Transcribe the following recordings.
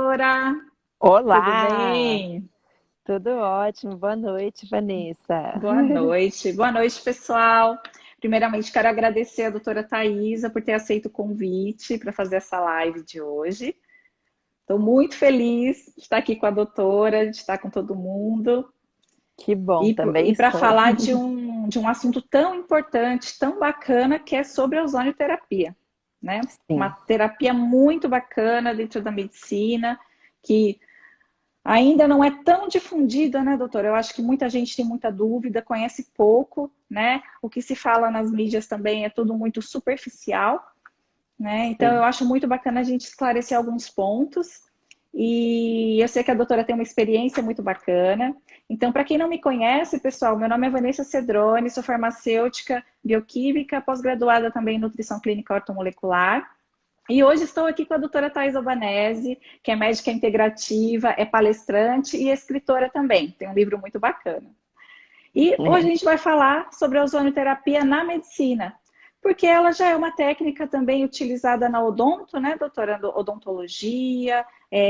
doutora! Tudo Olá, bem? tudo ótimo. Boa noite, Vanessa. Boa noite. Boa noite, pessoal. Primeiramente, quero agradecer a doutora Thaisa por ter aceito o convite para fazer essa live de hoje. Estou muito feliz de estar aqui com a doutora, de estar com todo mundo Que bom, e, também para estou. falar de um assunto tão importante, tão bacana, que é sobre a ozonioterapia, né? Uma Sim, terapia muito bacana dentro da medicina, que ainda não é tão difundida, né, doutora? Eu acho que muita gente tem muita dúvida, conhece pouco, né? O que se fala nas mídias também é tudo muito superficial, né? Então eu sim. acho muito bacana a gente esclarecer alguns pontos. E eu sei que a doutora tem uma experiência muito bacana. Então, para quem não me conhece, pessoal, meu nome é Vanessa Cedrone, sou farmacêutica, bioquímica, pós-graduada também em nutrição clínica ortomolecular. E hoje estou aqui com a doutora Thais Albanese, que é médica integrativa, é palestrante e escritora também. Tem um livro muito bacana. E hoje a gente vai falar sobre a ozonioterapia na medicina, porque ela já é uma técnica também utilizada na odonto, né, doutora? Odontologia,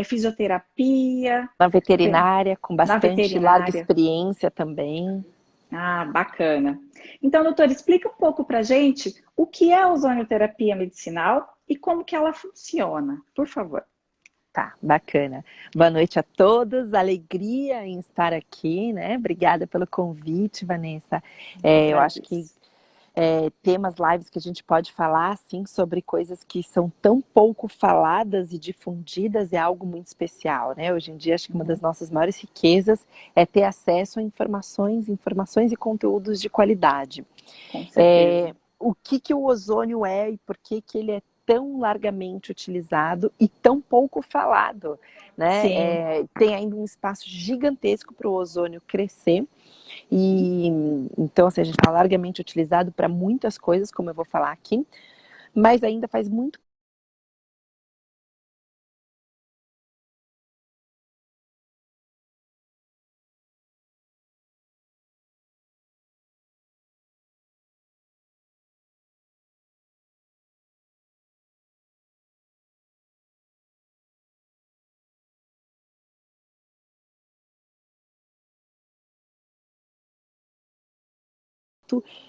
fisioterapia, Na veterinária, com na bastante larga veterinária. experiência também. Ah, bacana. Então, doutora, explica um pouco para a gente o que é a ozonioterapia medicinal e como que ela funciona, por favor. Tá, bacana. Boa noite a todos, alegria em estar aqui, né? Obrigada pelo convite, Vanessa. Eu Eu acho que agradeço. temas, lives que a gente pode falar, assim, sobre coisas que são tão pouco faladas e difundidas é algo muito especial, né? Hoje em dia, acho que uma das Uhum, nossas maiores riquezas é ter acesso a informações e conteúdos de qualidade. com certeza. O que que o ozônio é e por que que ele é tão largamente utilizado e tão pouco falado, né? Sim. Tem ainda um espaço gigantesco para o ozônio crescer e então, assim, a gente está largamente utilizado para muitas coisas, como eu vou falar aqui, mas ainda faz muito.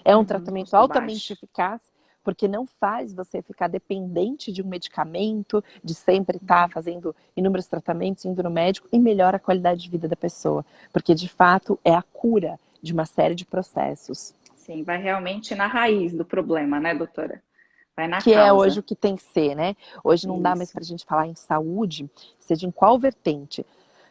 É um tratamento Custo altamente baixo. eficaz, porque não faz você ficar dependente de um medicamento, de sempre estar fazendo inúmeros tratamentos, indo no médico, e melhora a qualidade de vida da pessoa, porque de fato é a cura de uma série de processos. Sim, vai realmente na raiz do problema, né, doutora? Vai na Que é hoje causa. o que tem que ser, né? Hoje não dá mais Isso. para a gente falar em saúde, seja em qual vertente.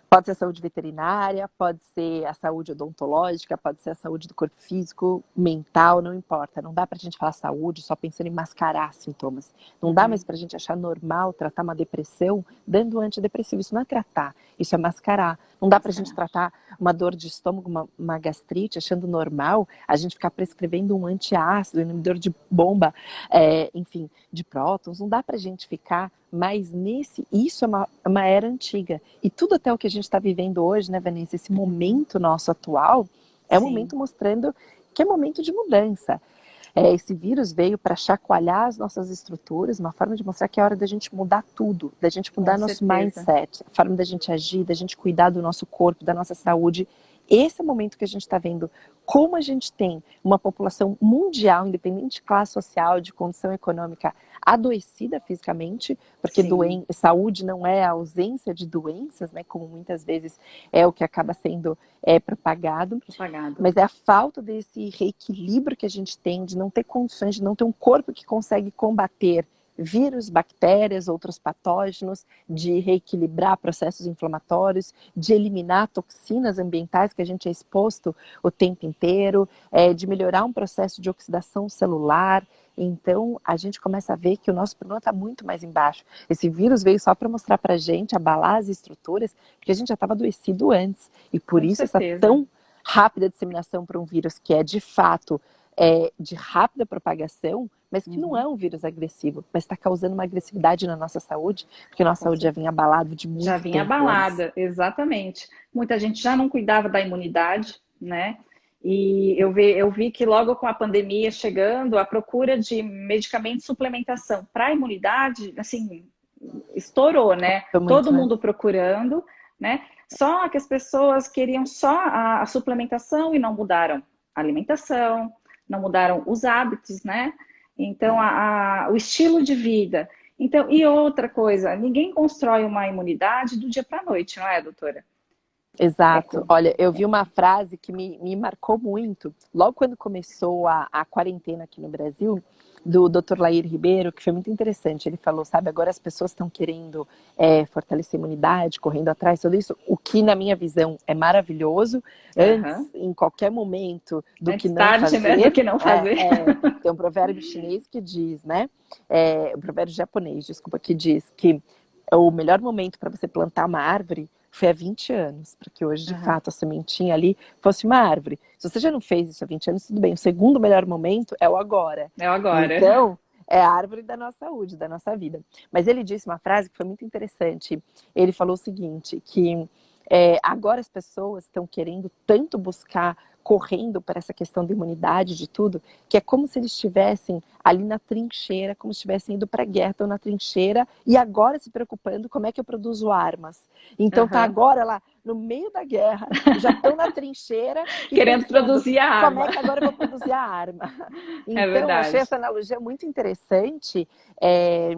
Pode ser a saúde veterinária, pode ser a saúde odontológica, pode ser a saúde do corpo físico, mental, não importa. Não dá pra gente falar saúde só pensando em mascarar sintomas. Não dá mais Uhum. pra gente achar normal tratar uma depressão dando antidepressivo. Isso não é tratar, isso é mascarar. Não dá pra gente Mascarar. tratar uma dor de estômago, uma gastrite, achando normal a gente ficar prescrevendo um antiácido, um inibidor de bomba, enfim, de prótons. Não dá pra gente ficar mais nesse. Isso é uma era antiga. E tudo até o que a gente está vivendo hoje, né, Vanessa? Esse Uhum. momento nosso atual é um Sim, momento mostrando que é momento de mudança. Esse vírus veio para chacoalhar as nossas estruturas, uma forma de mostrar que é hora da gente mudar tudo, da gente com mudar nosso certeza. mindset, a forma da gente agir, da gente cuidar do nosso corpo, da nossa saúde. Esse é o momento que a gente está vendo como a gente tem uma população mundial, independente de classe social, de condição econômica, adoecida fisicamente, porque Sim, saúde não é a ausência de doenças, né, como muitas vezes é o que acaba sendo propagado, propagado. mas é a falta desse reequilíbrio que a gente tem, de não ter condições, de não ter um corpo que consegue combater vírus, bactérias, outros patógenos, de reequilibrar processos inflamatórios, de eliminar toxinas ambientais que a gente é exposto o tempo inteiro, de melhorar um processo de oxidação celular. Então, a gente começa a ver que o nosso problema está muito mais embaixo. Esse vírus veio só para mostrar para a gente, abalar as estruturas, porque a gente já estava adoecido antes. E por Com isso essa certeza. tão rápida disseminação para um vírus que é de fato de rápida propagação, mas que não Uhum. é um vírus agressivo, mas está causando uma agressividade na nossa saúde, porque nossa Com saúde já certeza. vinha abalada de Já muito vinha tempo antes. abalada, exatamente. Muita gente já não cuidava da imunidade, né? E eu vi que logo com a pandemia chegando, a procura de medicamentos de suplementação para a imunidade, assim, estourou, né? Foi muito, Todo né? mundo procurando, né? Só que as pessoas queriam só a suplementação e não mudaram a alimentação, não mudaram os hábitos, né? Então, o estilo de vida. Então, e outra coisa, ninguém constrói uma imunidade do dia para a noite, não é, doutora? É Exato. com... Olha, eu vi uma frase que me marcou muito, logo quando começou a quarentena aqui no Brasil, do Dr. Lair Ribeiro, que foi muito interessante. Ele falou, sabe, agora as pessoas estão querendo fortalecer a imunidade, correndo atrás, tudo isso, o que na minha visão é maravilhoso, antes, Uhum. em qualquer momento, do que Antes não tarde, né, do fazer. que não fazer. Tem um provérbio chinês que diz, né, um provérbio japonês, desculpa, que diz que o melhor momento para você plantar uma árvore foi há 20 anos, para que hoje, de Uhum. fato, a sementinha ali fosse uma árvore. Se você já não fez isso há 20 anos, tudo bem. O segundo melhor momento é o agora. É agora. Então, é a árvore da nossa saúde, da nossa vida. Mas ele disse uma frase que foi muito interessante. Ele falou o seguinte, que agora as pessoas estão querendo tanto buscar, correndo para essa questão da imunidade, de tudo, que é como se eles estivessem ali na trincheira, como se estivessem indo para a guerra, estão na trincheira, e agora se preocupando como é que eu produzo armas. Então tá Uhum. agora lá, no meio da guerra, já estão na trincheira e Querendo pensando, produzir a como arma. é que agora eu vou produzir a arma? É Então, achei verdade. essa analogia muito interessante, é,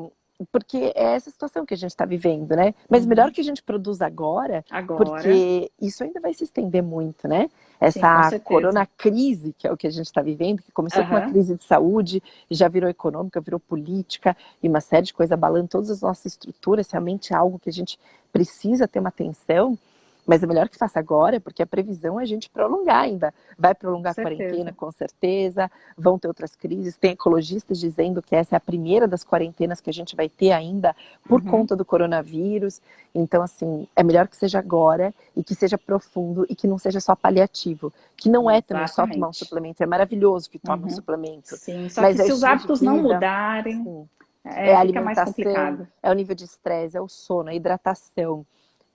porque é essa situação que a gente está vivendo, né? Mas melhor Uhum. que a gente produza agora, Agora, porque isso ainda vai se estender muito, né? sim, com Essa certeza. corona crise, que é o que a gente está vivendo, que começou com uma Uhum. crise de saúde, já virou econômica, virou política, e uma série de coisas abalando todas as nossas estruturas, realmente é algo que a gente precisa ter uma atenção, mas é melhor que faça agora, porque a previsão é a gente prolongar ainda. Vai Com prolongar a quarentena, certeza. com certeza, vão ter outras crises. Tem ecologistas dizendo que essa é a primeira das quarentenas que a gente vai ter ainda por Uhum. conta do coronavírus. Então, assim, é melhor que seja agora e que seja profundo e que não seja só paliativo. Que não é também só tomar um Exatamente. suplemento. É maravilhoso que tome um Uhum. suplemento. Sim, só que Mas é o se os estilo de hábitos não vida, mudarem, sim, é a fica mais alimentação, complicado. é o nível de estresse, é o sono, a hidratação,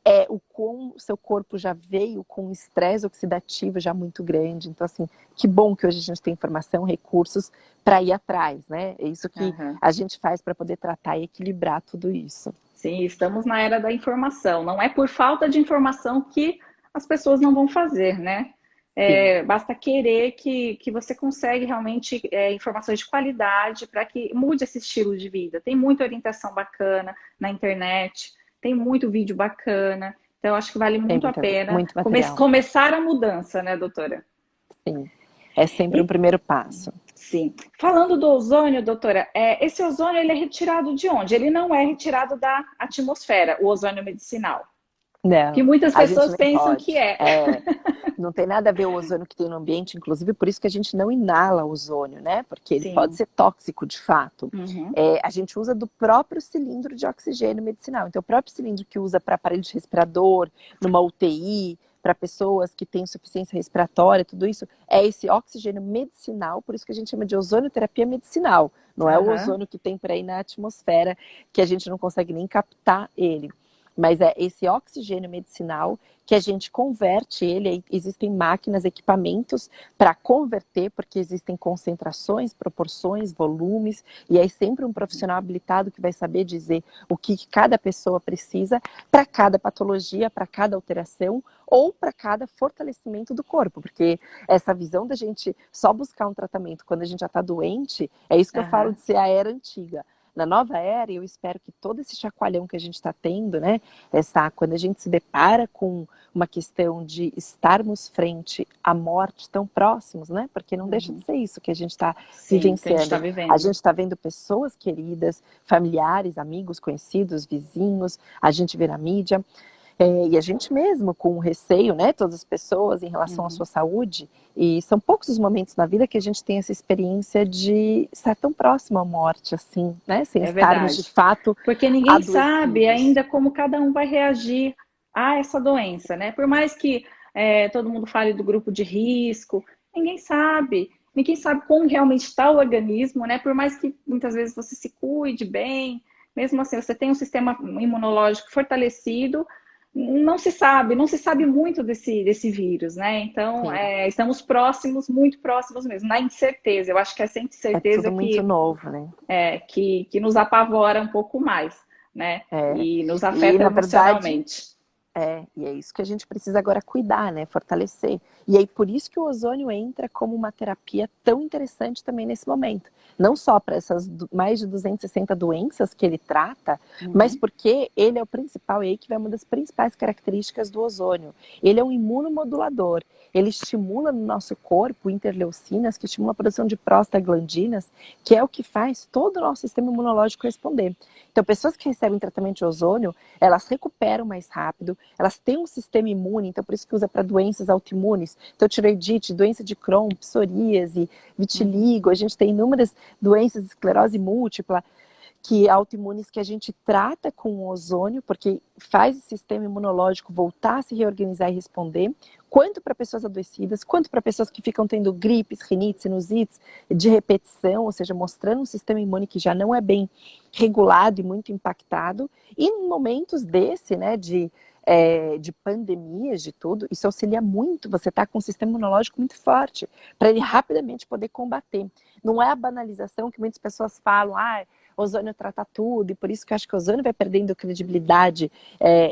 é o quão o seu corpo já veio com um estresse oxidativo já muito grande. Então, assim, que bom que hoje a gente tem informação, recursos para ir atrás, né? É isso que Uhum. a gente faz para poder tratar e equilibrar tudo isso. Sim, estamos na era da informação. Não é por falta de informação que as pessoas não vão fazer, né? Sim, Basta querer que você consegue realmente informações de qualidade para que mude esse estilo de vida. Tem muita orientação bacana na internet, tem muito vídeo bacana. Então, acho que vale tem muito a pena muito material. começar a mudança, né, doutora? Sim, é sempre um E, primeiro passo. sim. Falando do ozônio, doutora, esse ozônio ele é retirado de onde? Ele não é retirado da atmosfera, o ozônio medicinal. Que Não, muitas a gente pessoas nem pensam pode. que é. Não tem nada a ver o ozônio que tem no ambiente, inclusive por isso que a gente não inala o ozônio, né? Porque ele pode Sim. ser tóxico de fato. Uhum. A gente usa do próprio cilindro de oxigênio medicinal. Então, o próprio cilindro que usa para aparelho de respirador, numa UTI, para pessoas que têm insuficiência respiratória, tudo isso, é esse oxigênio medicinal, por isso que a gente chama de ozonioterapia medicinal. Não é o Uhum. ozônio que tem por aí na atmosfera, que a gente não consegue nem captar ele. Mas é esse oxigênio medicinal que a gente converte ele, existem máquinas, equipamentos para converter, porque existem concentrações, proporções, volumes, e aí sempre um profissional habilitado que vai saber dizer o que cada pessoa precisa para cada patologia, para cada alteração ou para cada fortalecimento do corpo, porque essa visão da gente só buscar um tratamento quando a gente já está doente, é isso que eu falo Uhum. de ser a era antiga. Na nova era, eu espero que todo esse chacoalhão que a gente está tendo, né, quando a gente se depara com uma questão de estarmos frente à morte tão próximos, né, porque não deixa de Uhum. ser isso que a gente está Sim, que a gente está vivenciando. A vivendo. gente está vendo pessoas queridas, familiares, amigos, conhecidos, vizinhos, a gente vê na mídia, e a gente mesmo com receio, né, todas as pessoas em relação à Uhum. sua saúde, e são poucos os momentos na vida que a gente tem essa experiência de estar tão próximo à morte, assim, né, sem É estarmos de verdade. fato Porque ninguém sabe adoecidos. ainda como cada um vai reagir a essa doença, né? Por mais que todo mundo fale do grupo de risco, ninguém sabe. Ninguém sabe como realmente está o organismo, né? Por mais que muitas vezes você se cuide bem, mesmo assim, você tem um sistema imunológico fortalecido, não se sabe muito desse vírus, né? Então, Sim, estamos próximos, muito próximos mesmo, na incerteza. Eu acho que essa é incerteza tudo muito novo, né? que nos apavora um pouco mais. né? É. E nos E, afeta na verdade, emocionalmente. e é isso que a gente precisa agora cuidar, né? Fortalecer. E aí, por isso que o ozônio entra como uma terapia tão interessante também nesse momento. Não só para essas mais de 260 doenças que ele trata, mas Uhum. porque ele é o principal, e aí que vai uma das principais características do ozônio. Ele é um imunomodulador. Ele estimula no nosso corpo interleucinas, que estimulam a produção de prostaglandinas, que é o que faz todo o nosso sistema imunológico responder. Então, pessoas que recebem tratamento de ozônio, elas recuperam mais rápido, elas têm um sistema imune, então por isso que usa para doenças autoimunes, então tireoidite, doença de Crohn, psoríase, Uhum. vitiligo, a gente tem inúmeras doenças de esclerose múltipla, que autoimunes que a gente trata com o ozônio, porque faz o sistema imunológico voltar a se reorganizar e responder, quanto para pessoas adoecidas, quanto para pessoas que ficam tendo gripes, rinites, sinusites de repetição, ou seja, mostrando um sistema imune que já não é bem regulado e muito impactado, e em momentos desse, né, de pandemias, de tudo, isso auxilia muito, você está com um sistema imunológico muito forte, para ele rapidamente poder combater. Não é a banalização que muitas pessoas falam, ozônio trata tudo, e por isso que eu acho que o ozônio vai perdendo credibilidade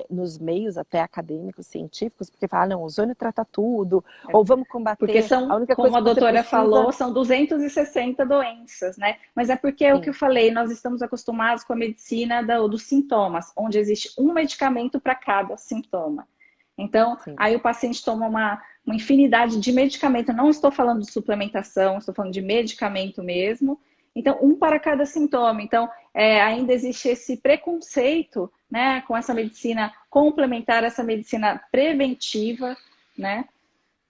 nos meios até acadêmicos, científicos, porque falam, não, ozônio trata tudo, ou vamos Porque combater, a são, única como coisa a que você doutora precisa... falou, são 260 doenças, né? Mas é porque é o que eu Sim, falei, nós estamos acostumados com a medicina dos sintomas, onde existe um medicamento para cada sintoma. Então, sim. aí o paciente toma uma infinidade de medicamento. Não estou falando de suplementação, estou falando de medicamento mesmo. Então, um para cada sintoma. Então, ainda existe esse preconceito, né, com essa medicina complementar, essa medicina preventiva, né?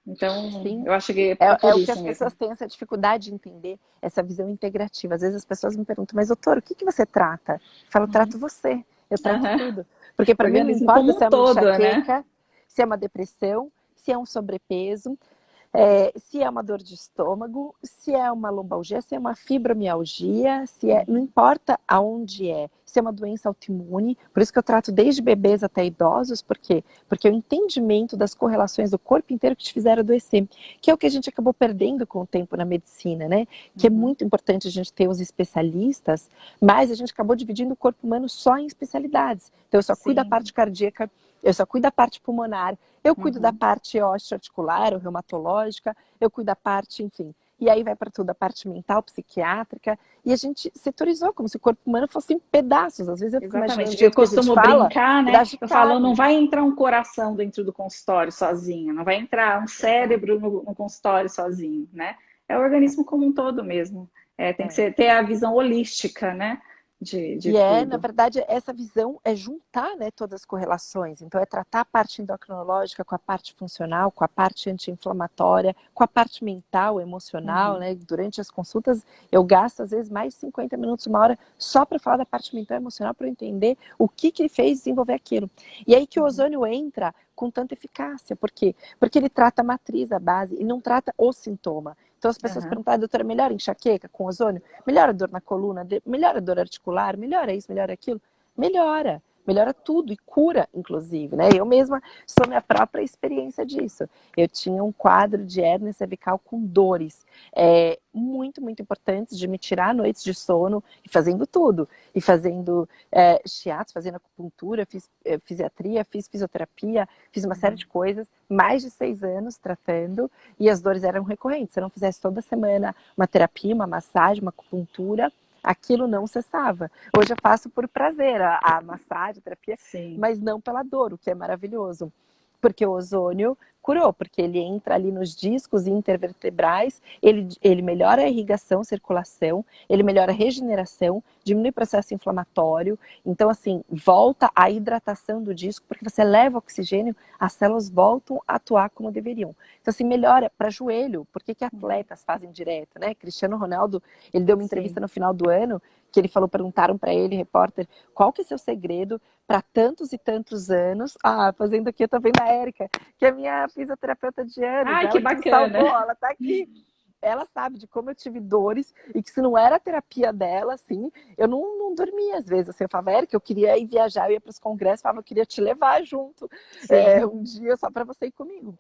Então, Sim, eu acho que é é por o que isso as mesmo. pessoas têm essa dificuldade de entender, essa visão integrativa. Às vezes as pessoas me perguntam, mas doutor, o que que você trata? Eu falo, Uhum. trato você, eu trato Aham. tudo. Porque O para mim não organismo importa como um se é uma todo, né? enxaqueca, se é uma depressão, se é um sobrepeso, se é uma dor de estômago, se é uma lombalgia, se é uma fibromialgia, não importa aonde se é uma doença autoimune, por isso que eu trato desde bebês até idosos, por quê? Porque o entendimento das correlações do corpo inteiro que te fizeram adoecer, que é o que a gente acabou perdendo com o tempo na medicina, né? Que é Uhum. muito importante a gente ter os especialistas, mas a gente acabou dividindo o corpo humano só em especialidades. Então eu só cuido da Sim. parte cardíaca, eu só cuido da parte pulmonar, eu cuido da Uhum. parte osteoarticular, ou reumatológica, eu cuido da parte, enfim. E aí vai para tudo, a parte mental, psiquiátrica, e a gente setorizou como se o corpo humano fosse em pedaços. Às vezes eu fico imaginando do Exatamente. Eu jeito que a gente costumo fala, brincar, ele é né? Eu falo, não agitado. vai entrar um coração dentro do consultório sozinho, não vai entrar um cérebro no consultório sozinho, né? É o organismo como um todo mesmo. Tem que É. ter a visão holística, né? De Na tudo. verdade, essa visão é juntar, né, todas as correlações. Então, é tratar a parte endocrinológica com a parte funcional, com a parte anti-inflamatória, com a parte mental, emocional, Uhum. né? Durante as consultas, eu gasto, às vezes, mais de 50 minutos, uma hora, só para falar da parte mental e emocional, para eu entender o que fez desenvolver aquilo. E aí que o Uhum. ozônio entra com tanta eficácia. Por quê? Porque ele trata a matriz, a base, e não trata o sintoma. Então, as pessoas Uhum. perguntam, doutora, melhor enxaqueca com ozônio? Melhora a dor na coluna, melhora a dor articular, melhora isso, melhora aquilo. Melhora, melhora tudo e cura, inclusive, né? Eu mesma sou minha própria experiência disso. Eu tinha um quadro de hérnia cervical com dores muito, muito importantes de me tirar noites de sono e fazendo tudo. E fazendo shiatsu, fazendo acupuntura, fiz fisiatria, fiz fisioterapia, fiz uma série Uhum. de coisas, mais de 6 anos tratando, e as dores eram recorrentes. Se eu não fizesse toda semana uma terapia, uma massagem, uma acupuntura, aquilo não cessava. Hoje eu faço por prazer a massagem, a terapia, Sim. mas não pela dor, o que é maravilhoso. Porque o ozônio curou, porque ele entra ali nos discos intervertebrais, ele melhora a irrigação, circulação, ele melhora a regeneração, diminui o processo inflamatório, então assim, volta a hidratação do disco, porque você leva oxigênio, as células voltam a atuar como deveriam. Então assim, melhora para joelho, por que Uhum. atletas fazem direto, né? Cristiano Ronaldo, ele deu uma entrevista Sim. no final do ano, que ele falou, perguntaram para ele, repórter, qual que é seu segredo para tantos e tantos anos, fazendo aqui, eu tô vendo a Érica, que é minha fisioterapeuta de anos, Ai, que ela que me bacana. salvou, ela tá aqui. Ela sabe de como eu tive dores e que se não era a terapia dela, assim, eu não dormia às vezes. Assim, eu falava, Érica, eu queria ir viajar, eu ia para os congressos, falava, eu queria te levar junto Sim. um dia só para você ir comigo.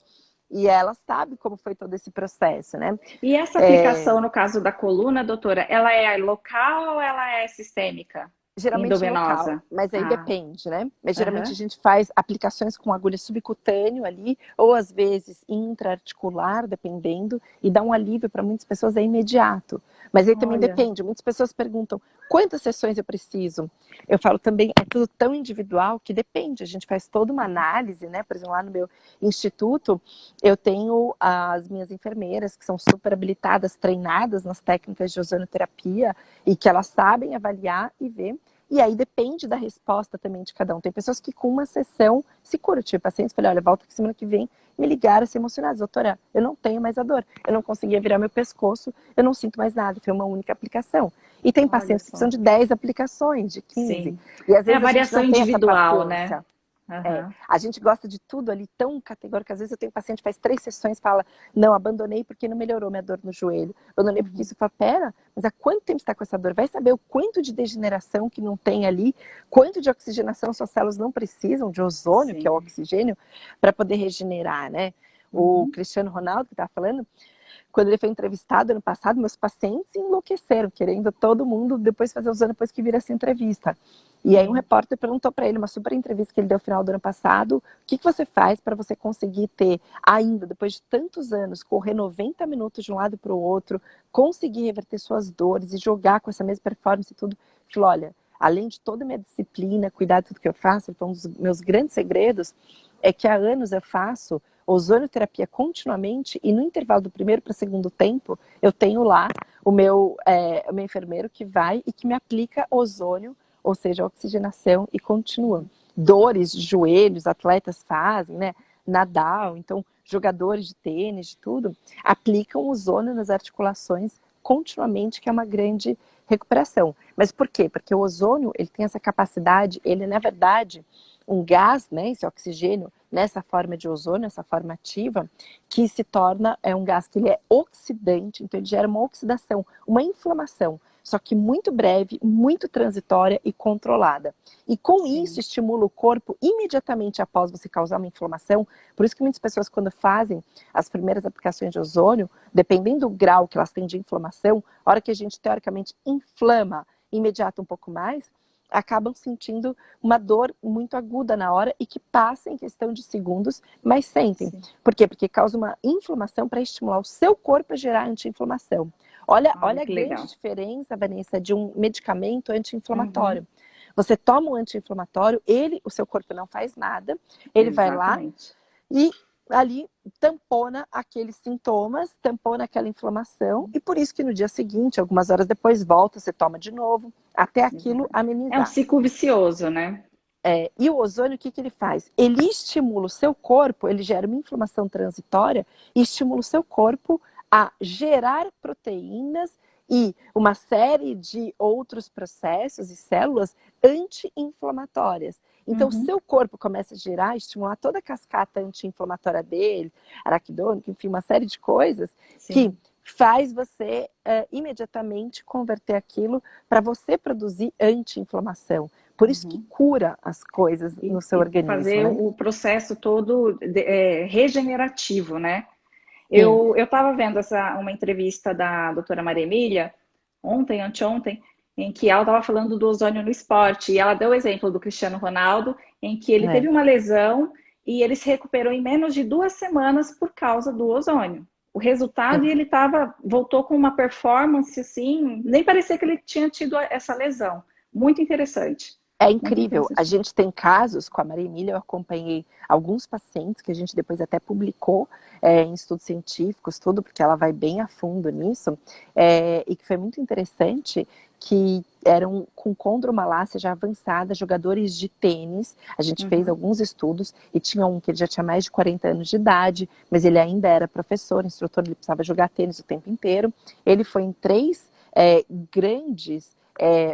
E ela sabe como foi todo esse processo, né? E essa É, aplicação, no caso da coluna, doutora, ela é local ou ela é sistêmica? Geralmente local, endovenosa? mas aí Ah, depende, né? Mas geralmente a aham. gente faz aplicações com agulha subcutâneo ali, ou às vezes intraarticular, dependendo, e dá um alívio para muitas pessoas, é imediato. Mas aí também Olha, depende, muitas pessoas perguntam, quantas sessões eu preciso? Eu falo também, é tudo tão individual que depende, a gente faz toda uma análise, né? Por exemplo, lá no meu instituto, eu tenho as minhas enfermeiras, que são super habilitadas, treinadas nas técnicas de ozonoterapia, e que elas sabem avaliar e ver. E aí depende da resposta também de cada um. Tem pessoas que com uma sessão se curam. Tive pacientes que falam, olha, volta aqui semana que vem, me ligaram assim emocionados. Doutora, eu não tenho mais a dor. Eu não conseguia virar meu pescoço, eu não sinto mais nada. Foi uma única aplicação. E tem olha pacientes que precisam só. de 10 aplicações, de 15. Sim. E às É a vezes a gente variação não tem essa individual, né? paciência. É, Aham. a gente gosta de tudo ali tão categórico. Às vezes eu tenho paciente que faz 3 sessões e fala, não, abandonei porque não melhorou minha dor no joelho. Abandonei porque Uhum. isso. Fala, pera, mas há quanto tempo você está com essa dor? Vai saber o quanto de degeneração que não tem ali, quanto de oxigenação suas células não precisam, de ozônio, que é o Sim. oxigênio, para poder regenerar, né? O Uhum. Cristiano Ronaldo, que estava falando, quando ele foi entrevistado ano passado, meus pacientes enlouqueceram, querendo todo mundo depois fazer usando depois que vira essa entrevista. E aí um Sim. repórter perguntou para ele, uma super entrevista que ele deu no final do ano passado, o que você faz para você conseguir ter, ainda depois de tantos anos, correr 90 minutos de um lado para o outro, conseguir reverter suas dores e jogar com essa mesma performance e tudo. Ele falou, olha, além de toda a minha disciplina, cuidar de tudo que eu faço, um dos meus grandes segredos é que há anos eu faço ozonoterapia continuamente e no intervalo do primeiro para o segundo tempo, eu tenho lá o meu enfermeiro que vai e que me aplica ozônio, ou seja, oxigenação e continua. Dores de joelhos, atletas fazem, né? Nadal, então jogadores de tênis, de tudo, aplicam ozônio nas articulações continuamente, que é uma grande recuperação. Mas por quê? Porque o ozônio, ele tem essa capacidade, ele na verdade, um gás, né, esse oxigênio, nessa forma de ozônio, essa forma ativa, que se torna, é um gás que ele é oxidante, então ele gera uma oxidação, uma inflamação, só que muito breve, muito transitória e controlada. E com isso Sim. estimula o corpo imediatamente após você causar uma inflamação, por isso que muitas pessoas quando fazem as primeiras aplicações de ozônio, dependendo do grau que elas têm de inflamação, a hora que a gente teoricamente inflama imediato um pouco mais, acabam sentindo uma dor muito aguda na hora e que passa em questão de segundos, mas sentem. Sim. Por quê? Porque causa uma inflamação para estimular o seu corpo a gerar anti-inflamação. Olha, Olha olha a que grande legal. diferença, Vanessa, de um medicamento Uhum. anti-inflamatório. Você toma um anti-inflamatório, o seu corpo não faz nada, ele vai lá Exatamente. e ali tampona aqueles sintomas, tampona aquela inflamação, e por isso que no dia seguinte, algumas horas depois, volta, você toma de novo, até aquilo Exatamente. É um amenizar. ciclo vicioso, né? E o ozônio, o que ele faz? Ele estimula o seu corpo, ele gera uma inflamação transitória e estimula o seu corpo a gerar proteínas e uma série de outros processos e células anti-inflamatórias. Então, o Uhum. seu corpo começa a gerar, estimular toda a cascata anti-inflamatória dele, araquidônico, enfim, uma série de coisas que Sim. faz você imediatamente converter aquilo para você produzir anti-inflamação. Por isso que Uhum. cura as coisas no seu E organismo, fazer né? o processo todo regenerativo, né? Sim, Eu estava vendo uma entrevista da doutora Maria Emília, ontem, anteontem, em que ela estava falando do ozônio no esporte, e ela deu o exemplo do Cristiano Ronaldo, em que ele é. teve uma lesão e ele se recuperou em menos de 2 semanas por causa do ozônio. O resultado, e ele voltou com uma performance assim, nem parecia que ele tinha tido essa lesão. Muito interessante. É Muito incrível. A interessante. gente tem casos, com a Maria Emília, eu acompanhei alguns pacientes que a gente depois até publicou em estudos científicos, tudo, porque ela vai bem a fundo nisso, e que foi muito interessante, que eram com condromalácia já avançada, jogadores de tênis. A gente fez Uhum. alguns estudos e tinha um que ele já tinha mais de 40 anos de idade, mas ele ainda era professor, instrutor, ele precisava jogar tênis o tempo inteiro. Ele foi em 3 grandes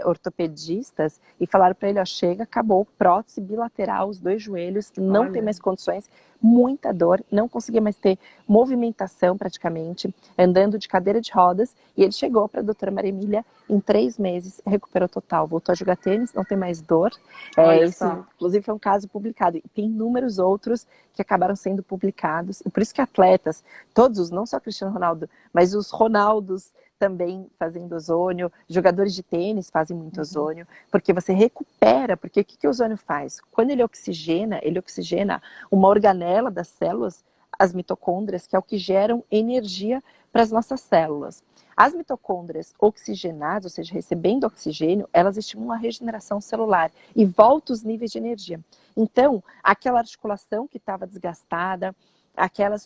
ortopedistas e falaram para ele, ó, chega, acabou, prótese bilateral, os 2 joelhos, não tem Olha, mais condições, muita dor, não conseguia mais ter movimentação praticamente, andando de cadeira de rodas, e ele chegou para a doutora Maria Emília, em 3 meses, recuperou total, voltou a jogar tênis, não tem mais dor, olha esse só. inclusive foi um caso publicado, e tem inúmeros outros que acabaram sendo publicados, e por isso que atletas, todos, não só Cristiano Ronaldo, mas os Ronaldos, também fazendo ozônio, jogadores de tênis fazem muito ozônio, porque você recupera, porque o que o ozônio faz? Quando ele oxigena uma organela das células, as mitocôndrias, que é o que geram energia para as nossas células. As mitocôndrias oxigenadas, ou seja, recebendo oxigênio, elas estimulam a regeneração celular e voltam os níveis de energia. Então, aquela articulação que estava desgastada,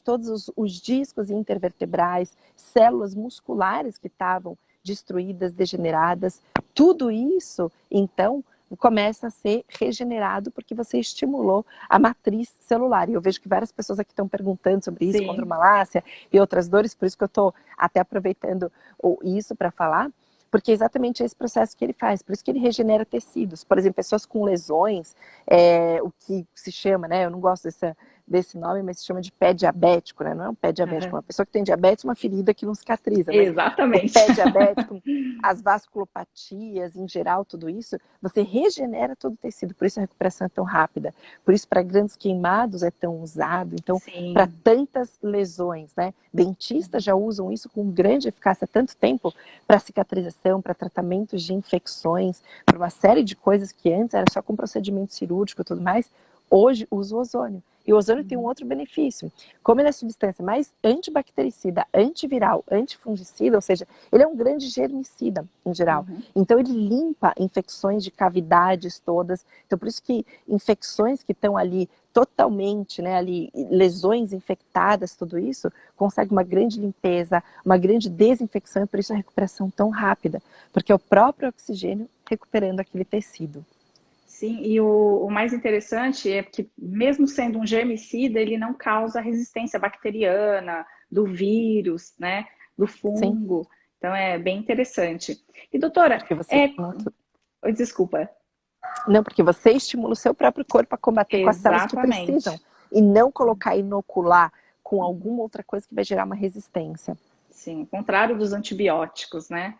todos os discos intervertebrais, células musculares que estavam destruídas, degeneradas, tudo isso, então, começa a ser regenerado porque você estimulou a matriz celular. E eu vejo que várias pessoas aqui estão perguntando sobre isso, condromalácia e outras dores, por isso que eu estou até aproveitando isso para falar, porque é exatamente esse processo que ele faz, por isso que ele regenera tecidos. Por exemplo, pessoas com lesões, o que se chama, né, eu não gosto desse nome, mas se chama de pé diabético, né? Não é um pé diabético, uma pessoa que tem diabetes, uma ferida que não cicatriza. Mas exatamente. o pé diabético, as vasculopatias, em geral, tudo isso, você regenera todo o tecido, por isso a recuperação é tão rápida. Por isso, para grandes queimados é tão usado. Então, para tantas lesões, né? Dentistas já usam isso com grande eficácia há tanto tempo para cicatrização, para tratamentos de infecções, para uma série de coisas que antes era só com procedimento cirúrgico e tudo mais. Hoje usa o ozônio. E o ozônio tem um outro benefício. Como ele é a substância mais antibactericida, antiviral, antifungicida, ou seja, ele é um grande germicida em geral. Então ele limpa infecções de cavidades todas. Então por isso que infecções que estão ali totalmente, né, ali, lesões infectadas, tudo isso, consegue uma grande limpeza, uma grande desinfecção, e por isso a recuperação tão rápida. Porque é o próprio oxigênio recuperando aquele tecido. Sim, e o mais interessante é que, mesmo sendo um germicida, ele não causa resistência bacteriana, do vírus, né, do fungo. Sim. Então, é bem interessante. E, doutora, desculpa. Não, porque você estimula o seu próprio corpo a combater com as células que precisam. E não colocar, inocular com alguma outra coisa que vai gerar uma resistência. Sim, o contrário dos antibióticos, né?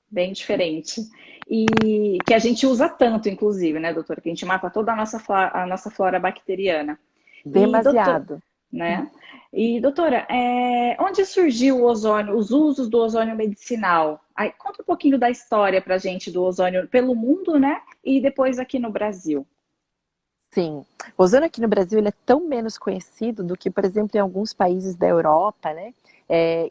Bem diferente. E que a gente usa tanto, inclusive, né, doutora? Que a gente mata toda a nossa flora bacteriana. Demasiado. Né? E, doutora, onde surgiu o ozônio, os usos do ozônio medicinal? Aí, conta um pouquinho da história pra gente do ozônio pelo mundo, né? E depois aqui no Brasil. Sim. O ozônio aqui no Brasil ele é tão menos conhecido do que, por exemplo, em alguns países da Europa, né?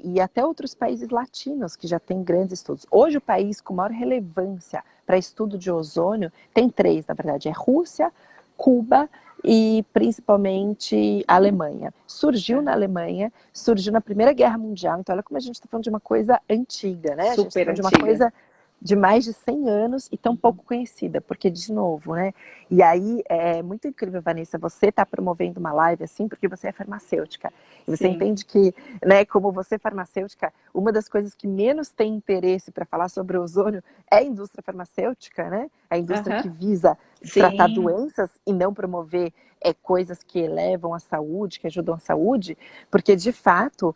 E até outros países latinos que já têm grandes estudos. Hoje o país com maior relevância para estudo de ozônio tem 3, na verdade, é Rússia, Cuba e principalmente a Alemanha. Surgiu na Alemanha, surgiu na Primeira Guerra Mundial, então olha como a gente está falando de uma coisa antiga, né? A gente está falando de uma coisa de mais de 100 anos e tão pouco conhecida, porque, de novo, né? E aí, é muito incrível, Vanessa, você tá promovendo uma live assim, porque você é farmacêutica. E você entende que, né, como você é farmacêutica, uma das coisas que menos tem interesse para falar sobre o ozônio é a indústria farmacêutica, né? A indústria que visa tratar doenças e não promover coisas que elevam a saúde, que ajudam a saúde, porque, de fato,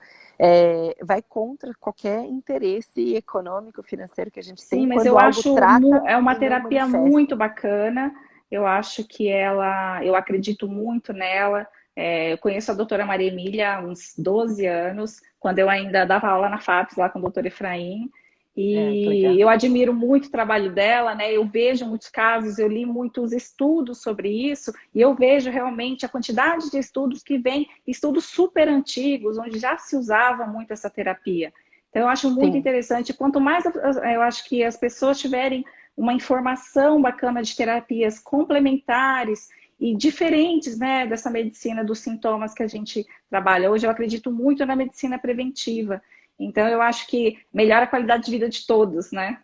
vai contra qualquer interesse econômico, financeiro que a gente tem. Sim, mas eu acho é uma terapia muito bacana. Eu acho que eu acredito muito nela. Eu conheço a doutora Maria Emília há uns 12 anos, quando eu ainda dava aula na FAPES, lá com o doutor Efraim. E eu admiro muito o trabalho dela, né? Eu vejo muitos casos, eu li muitos estudos sobre isso, e eu vejo realmente a quantidade de estudos que vêm, estudos super antigos, onde já se usava muito essa terapia. Então, eu acho muito interessante. Quanto mais eu acho que as pessoas tiverem uma informação bacana de terapias complementares e diferentes, né, dessa medicina dos sintomas que a gente trabalha. Hoje eu acredito muito na medicina preventiva. Então, eu acho que melhora a qualidade de vida de todos, né?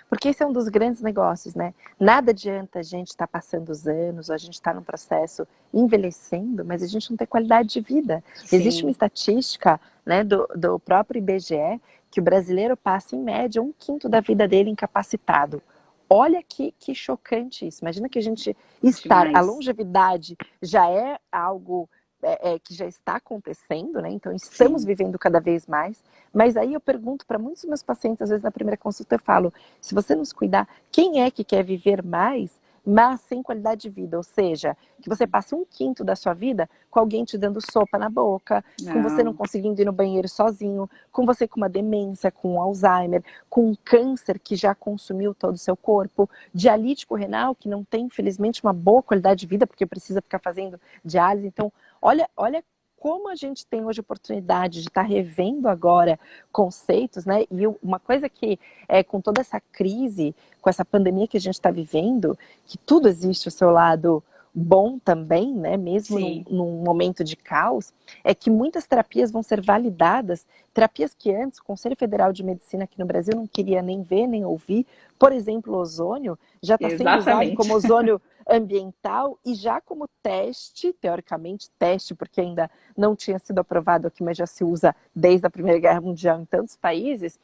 Porque esse é um dos grandes negócios, né? Nada adianta a gente estar passando os anos, ou a gente está num processo envelhecendo, mas a gente não tem qualidade de vida. Sim. Existe uma estatística, né, do próprio IBGE que o brasileiro passa, em média, 1/5 da vida dele incapacitado. Olha que chocante isso. Imagina que a gente a longevidade já é algo que já está acontecendo, né? Então estamos vivendo cada vez mais. Mas aí eu pergunto para muitos dos meus pacientes, às vezes na primeira consulta eu falo, se você nos cuidar, quem é que quer viver mais mas sem qualidade de vida, ou seja, que você passa 1/5 da sua vida com alguém te dando sopa na boca, com você não Não. conseguindo ir no banheiro sozinho, com você com uma demência, com um Alzheimer, com um câncer que já consumiu todo o seu corpo, dialítico renal, que não tem, infelizmente, uma boa qualidade de vida, porque precisa ficar fazendo diálise. Então, olha como a gente tem hoje a oportunidade de estar revendo agora conceitos, né? E uma coisa que, com toda essa crise, com essa pandemia que a gente está vivendo, que tudo existe ao seu lado bom também, né? Mesmo num momento de caos, é que muitas terapias vão ser validadas, terapias que antes o Conselho Federal de Medicina aqui no Brasil não queria nem ver, nem ouvir. Por exemplo, o ozônio já está sendo usado Exatamente. como ozônio ambiental e já como teste, teoricamente teste, porque ainda não tinha sido aprovado aqui, mas já se usa desde a Primeira Guerra Mundial em tantos países,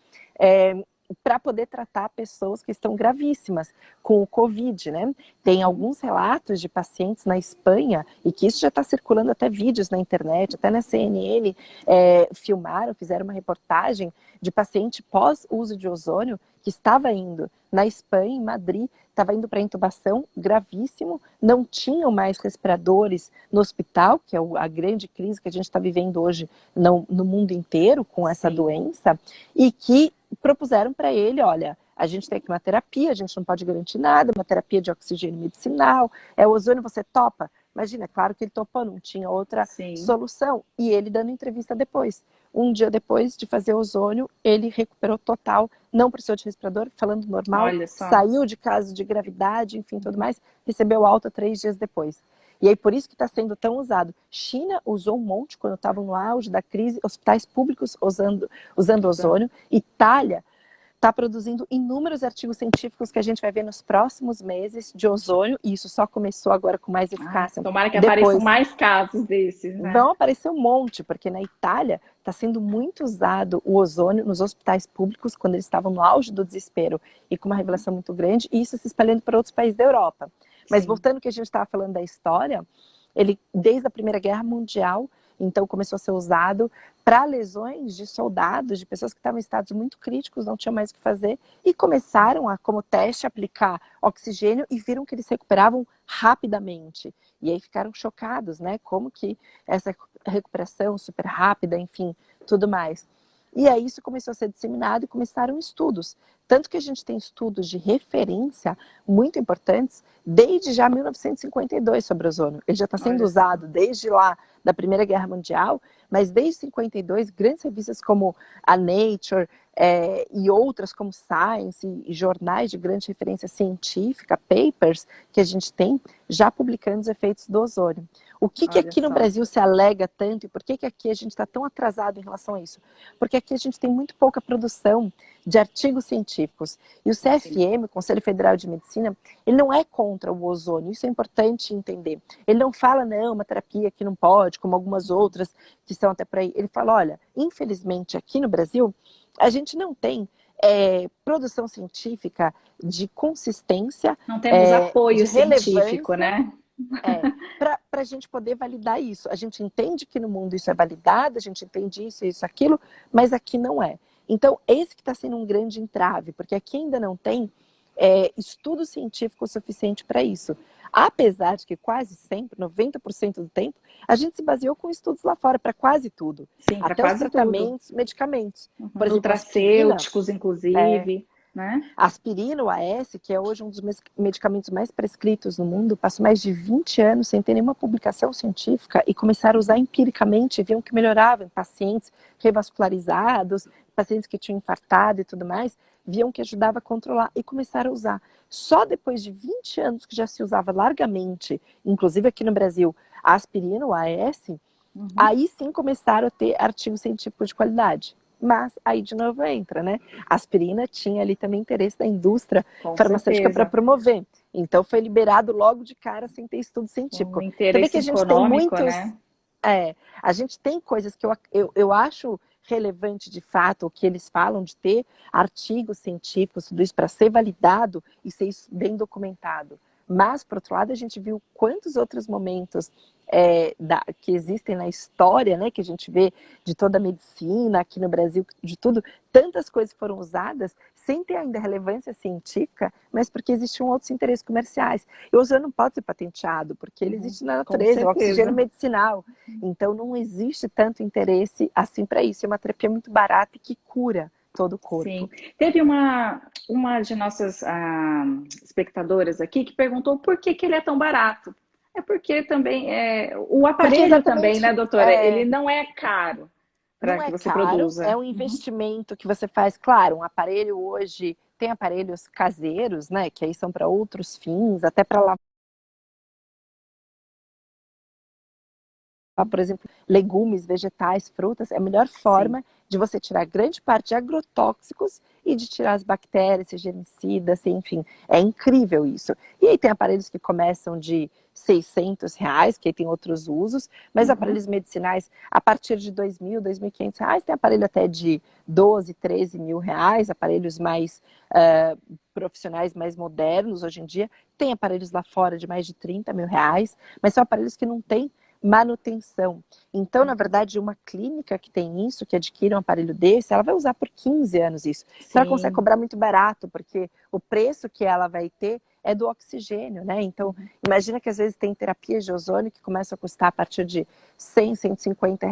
para poder tratar pessoas que estão gravíssimas com o Covid, né? Tem alguns relatos de pacientes na Espanha, e que isso já está circulando até vídeos na internet, até na CNN, filmaram, fizeram uma reportagem de paciente pós-uso de ozônio que estava indo na Espanha, em Madrid, estava indo para intubação, gravíssimo, não tinham mais respiradores no hospital, que é a grande crise que a gente está vivendo hoje no mundo inteiro com essa doença, e que propuseram para ele, olha, a gente tem aqui uma terapia, a gente não pode garantir nada, uma terapia de oxigênio medicinal, o ozônio você topa? Imagina, claro que ele topou, não tinha outra solução. E ele dando entrevista depois. Um dia depois de fazer ozônio, ele recuperou total, não precisou de respirador, falando normal, saiu de caso de gravidade, enfim, tudo mais, recebeu alta 3 dias depois. E aí por isso que está sendo tão usado. China usou um monte quando estavam no auge da crise, hospitais públicos usando ozônio. Itália está produzindo inúmeros artigos científicos que a gente vai ver nos próximos meses de ozônio, e isso só começou agora com mais eficácia. Tomara que apareçam mais casos desses, né? Vão aparecer um monte, porque na Itália está sendo muito usado o ozônio nos hospitais públicos, quando eles estavam no auge do desespero e com uma revelação muito grande, e isso se espalhando para outros países da Europa. Mas voltando ao que a gente estava falando da história, ele, desde a Primeira Guerra Mundial, então começou a ser usado para lesões de soldados, de pessoas que estavam em estados muito críticos, não tinham mais o que fazer, e começaram a, como teste, aplicar oxigênio e viram que eles se recuperavam rapidamente. E aí ficaram chocados, né? Como que essa recuperação super rápida, enfim, tudo mais. E aí isso começou a ser disseminado e começaram estudos. Tanto que a gente tem estudos de referência muito importantes desde já 1952 sobre o ozônio. Ele já está sendo usado desde lá da Primeira Guerra Mundial, mas desde 52, grandes revistas como a Nature e outras como Science e jornais de grande referência científica, papers, que a gente tem já publicando os efeitos do ozônio. O que aqui no Brasil se alega tanto e por que aqui a gente está tão atrasado em relação a isso? Porque aqui a gente tem muito pouca produção de artigos científicos. E o CFM, o Conselho Federal de Medicina, ele não é contra o ozônio, isso é importante entender. Ele não fala, não, uma terapia que não pode, como algumas outras que são até por aí. Ele fala, olha, infelizmente aqui no Brasil, a gente não tem produção científica de consistência, não temos apoio de científico, né? Para a gente poder validar isso. A gente entende que no mundo isso é validado, a gente entende isso, aquilo, mas aqui não é. Então, esse que está sendo um grande entrave, porque aqui ainda não tem estudo científico suficiente para isso. Apesar de que quase sempre, 90% do tempo, a gente se baseou com estudos lá fora para quase tudo. Sim, até os tratamentos, medicamentos. Por exemplo, nutracêuticos, inclusive. Né? A aspirina, o AS, que é hoje um dos medicamentos mais prescritos no mundo, passou mais de 20 anos sem ter nenhuma publicação científica e começaram a usar empiricamente e viam que melhorava em pacientes revascularizados, pacientes que tinham infartado e tudo mais, viam que ajudava a controlar e começaram a usar. Só depois de 20 anos que já se usava largamente, inclusive aqui no Brasil, a aspirina, o AS, aí sim começaram a ter artigos científicos de qualidade. Mas aí de novo entra, né? A aspirina tinha ali também interesse da indústria farmacêutica para promover. Então foi liberado logo de cara sem ter estudo científico. Você vê que a gente tem muitos, né? A gente tem coisas que eu acho relevante de fato, o que eles falam de ter artigos científicos, tudo isso para ser validado e ser isso bem documentado. Mas, por outro lado, a gente viu quantos outros momentos que existem na história, né, que a gente vê de toda a medicina aqui no Brasil, de tudo, tantas coisas foram usadas sem ter ainda relevância científica, mas porque existiam outros interesses comerciais. E o ozônio não pode ser patenteado, porque ele existe na Com natureza, é o oxigênio certeza. medicinal. Então não existe tanto interesse assim para isso. É uma terapia muito barata e que cura todo o corpo. Sim. Teve uma de nossas espectadoras aqui que perguntou por que que ele é tão barato. É porque também o Porque aparelho também, exatamente né, doutora? Ele não é caro para não que é você caro, é produza. um investimento que você faz. Claro, um aparelho hoje tem aparelhos caseiros, né? Que aí são para outros fins, até para lavar, por exemplo, legumes, vegetais, frutas. É a melhor Sim. forma de você tirar grande parte de agrotóxicos e de tirar as bactérias, germicidas, enfim. É incrível isso. E aí tem aparelhos que começam de R$ 600, que aí tem outros usos, mas Uhum. aparelhos medicinais a partir de R$ 2.000, R$ 2.500, tem aparelho até de 12, 13 mil reais, aparelhos mais profissionais, mais modernos hoje em dia. Tem aparelhos lá fora de mais de R$ 30.000, mas são aparelhos que não têm manutenção. Então, na verdade, uma clínica que tem isso, que adquire um aparelho desse, ela vai usar por 15 anos isso. Então, ela consegue Sim. cobrar muito barato, porque o preço que ela vai ter é do oxigênio, né? Então, imagina que às vezes tem terapias de ozônio que começam a custar a partir de 100, R$ 150,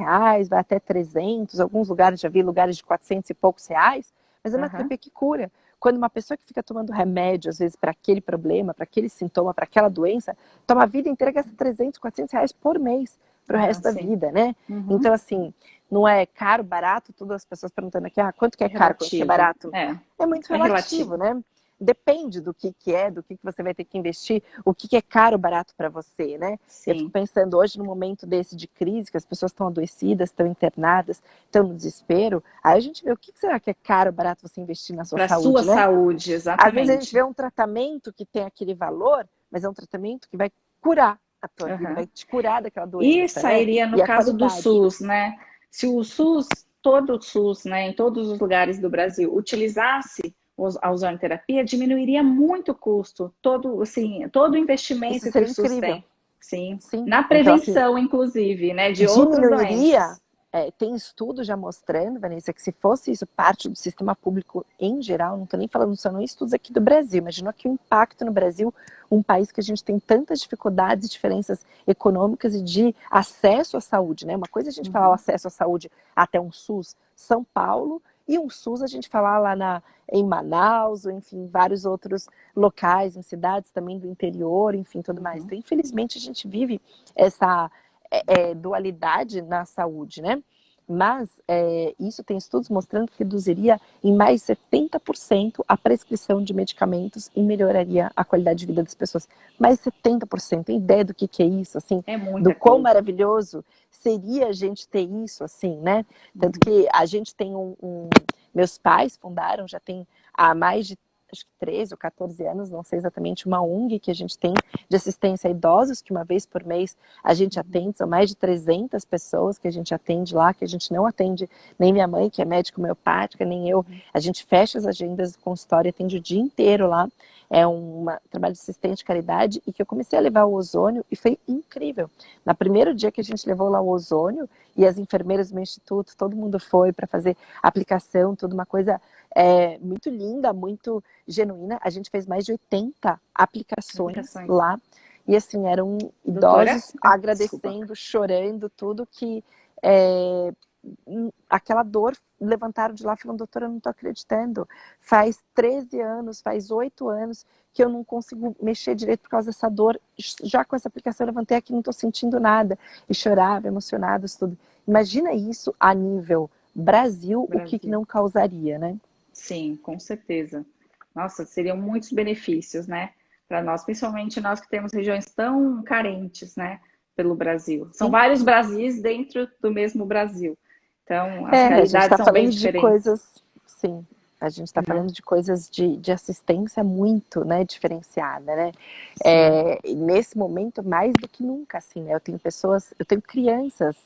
vai até 300, alguns lugares, já vi lugares de 400 e poucos reais, mas é uma Aham. terapia que cura. Quando uma pessoa que fica tomando remédio, às vezes, para aquele problema, para aquele sintoma, para aquela doença, toma a vida inteira, gasta 300, R$ 400 por mês para o Ah, resto da sim. vida, né? Uhum. Então, assim, não é caro, barato, todas as pessoas perguntando aqui, quanto que É é caro, quanto que é relativo. barato? É muito É relativo, relativo. né? Depende do que é, do que você vai ter que investir, o que é caro, barato para você, né? Eu fico Sim. pensando hoje, no momento desse de crise, que as pessoas estão adoecidas, estão internadas, estão no desespero, aí a gente vê o que será que é caro, barato você investir na sua Para a sua saúde, né? saúde, Às vezes a gente exatamente. vê um tratamento que tem aquele valor, mas é um tratamento que vai curar a tua vida, Aham. vai te curar daquela E doença, né? sairia no E a caso do qualidade. SUS, né? Se o SUS, todo o SUS, né, em todos os lugares do Brasil, utilizasse a ozonoterapia, diminuiria muito o custo, todo, assim, todo o Isso investimento que o seria SUS incrível. tem. Sim. Sim. Na Então, assim, prevenção, inclusive, né, de outras diminuiria. doenças. Tem estudos já mostrando, Vanessa, que se fosse isso parte do sistema público em geral, não estou nem falando só nos estudos aqui do Brasil, imagina aqui o impacto no Brasil, um país que a gente tem tantas dificuldades, diferenças econômicas e de acesso à saúde, né? Uma coisa é a gente falar o Uhum. acesso à saúde até um SUS São Paulo, e um SUS a gente falar lá em Manaus, ou enfim, vários outros locais, em cidades também do interior, enfim, tudo mais. Uhum. Então, infelizmente, a gente vive essa dualidade na saúde, né? Mas isso tem estudos mostrando que reduziria em mais de 70% a prescrição de medicamentos e melhoraria a qualidade de vida das pessoas. Mais de 70%. Tem ideia do que é isso? Assim, É do muita quão coisa. maravilhoso seria a gente ter isso, assim, né? Tanto Uhum. que a gente tem meus pais fundaram, já tem há mais de acho que 13 ou 14 anos, não sei exatamente, uma ONG que a gente tem de assistência a idosos, que uma vez por mês a gente atende, são mais de 300 pessoas que a gente atende lá, que a gente não atende nem minha mãe, que é médica homeopática, nem eu. A gente fecha as agendas do consultório, atende o dia inteiro lá. É um trabalho de assistente de caridade e que eu comecei a levar o ozônio e foi incrível. No primeiro dia que a gente levou lá o ozônio e as enfermeiras do meu instituto, todo mundo foi para fazer aplicação, tudo uma coisa muito linda, muito genuína. A gente fez mais de 80 aplicações Aplicações. lá. E assim, eram Doutora? idosos Desculpa. agradecendo, chorando, tudo que aquela dor, levantaram de lá falando, doutora, eu não estou acreditando. Faz 13 anos, faz 8 anos que eu não consigo mexer direito por causa dessa dor. Já com essa aplicação eu levantei aqui, não estou sentindo nada. E chorava, emocionados, tudo. Imagina isso a nível Brasil, o que Brasil. não causaria, né? Sim, com certeza. Nossa, seriam muitos benefícios, né? Para nós, principalmente nós que temos regiões tão carentes, né? Pelo Brasil. São Sim. vários Brasis dentro do mesmo Brasil. Então, as A gente realidades está são bem falando de diferentes, coisas, sim, a gente está né? falando de coisas de assistência muito, né, diferenciada, né? Sim. E nesse momento, mais do que nunca, assim, né? Eu tenho crianças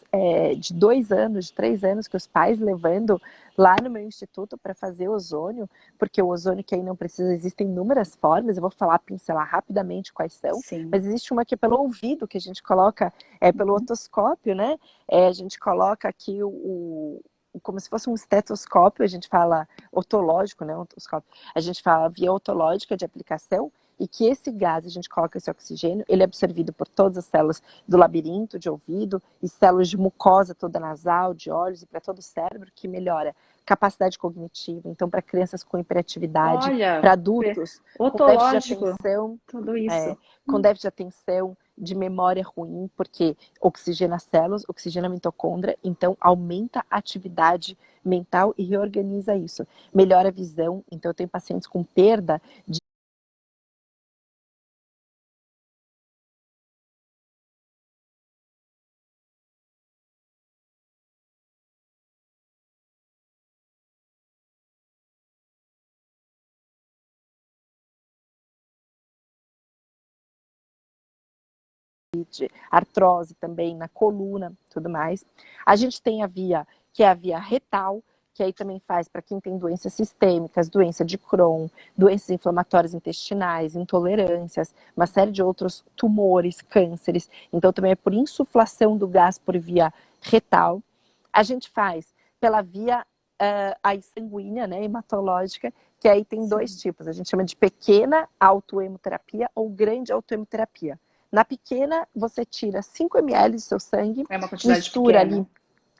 de 2 anos, de 3 anos, que os pais levando lá no meu instituto para fazer ozônio, porque o ozônio que aí não precisa, existem inúmeras formas, eu vou falar, pincelar rapidamente quais são, Sim. mas existe uma que é pelo ouvido, que a gente coloca pelo Uhum. otoscópio, né? A gente coloca aqui como se fosse um estetoscópio, a gente fala otológico, né? Otoscópio. A gente fala via otológica de aplicação, e que esse gás, a gente coloca esse oxigênio, ele é absorvido por todas as células do labirinto de ouvido e células de mucosa toda nasal, de olhos e para todo o cérebro, que melhora capacidade cognitiva. Então, para crianças com hiperatividade, Olha, para adultos com déficit de otológico, atenção, tudo isso. com déficit de atenção, de memória ruim, porque oxigena as células, oxigena a mitocôndria, então aumenta a atividade mental e reorganiza isso. Melhora a visão, então eu tenho pacientes com perda de artrose também na coluna, tudo mais. A gente tem a via, que é a via retal, que aí também faz para quem tem doenças sistêmicas, doença de Crohn, doenças inflamatórias intestinais, intolerâncias, uma série de outros tumores, cânceres. Então também é por insuflação do gás por via retal. A gente faz pela via aí sanguínea, né, hematológica, que aí tem dois tipos. A gente chama de pequena autohemoterapia ou grande autohemoterapia. Na pequena, você tira 5 ml do seu sangue, É uma quantidade mistura pequena. ali,